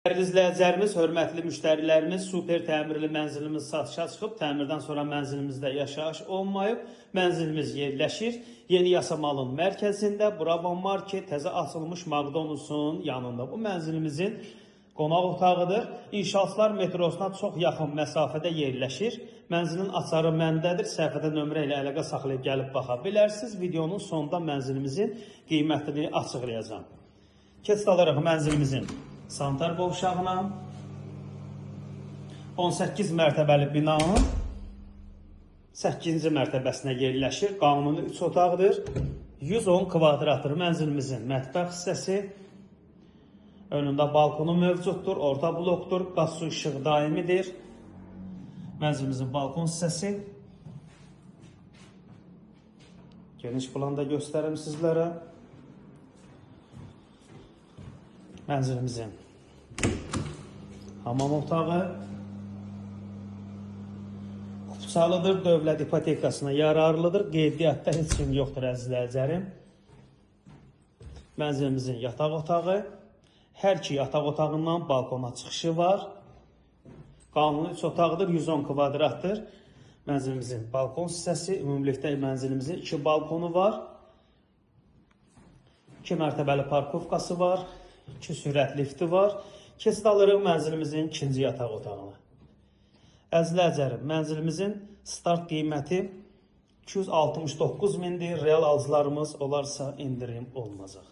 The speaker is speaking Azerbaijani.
Dəyərli izləyicilərimiz, hörmətli müştərilərimiz, super təmirli mənzilimiz satışa çıxıb, təmirdən sonra mənzilimizdə yaşayış olmayıb, mənzilimiz yerləşir. Yeni Yasamalın mərkəzində, Bravo Market, təzə açılmış McDonald's'un yanında. Bu mənzilimizin qonaq otağıdır. İnşaatlar metrosuna çox yaxın məsafədə yerləşir. Mənzilin açarı məndədir. Səhifədə nömrə ilə əlaqə saxlayıb gəlib baxa bilərsiniz. Videonun sonunda mənzilimizin qiymətini açıqlayacağım. Keçid alaraq mənzilimizin sanitar qovşağına 18 mərtəbəli binanın 8-ci mərtəbəsinə yerləşir. Qanuni 3 otaqdır. 110 kvadratdır mənzilimizin mətbəx hissəsi. Önündə balkonu mövcuddur. Orta blokdur. Qaz su işığı daimidir. Mənzilimizin balkon hissəsi. Geniş planda göstərim sizlərə. Mənzilimizin hamam otağı xüsusalıdır, dövlət ipotekasına yararlıdır, qeydiyyatda heç kim yoxdur əzizləyicilərim. Mənzilimizin yataq otağı, hər iki yataq otağından balkona çıxışı var. Qanuni 3 otaqdır, 110 kvadratdır. Mənzilimizin balkon hissəsi, ümumilikdə mənzilimizin 2 balkonu var. 2 mərtəbəli parkovkası var. 2 sürət lifti var. Keçid alırıq mənzilimizin 2-ci yataq otağına. Əzizləyicilərim, mənzilimizin start qiyməti 269 mindir. Real alıcılarımız olarsa indirim olunacaq.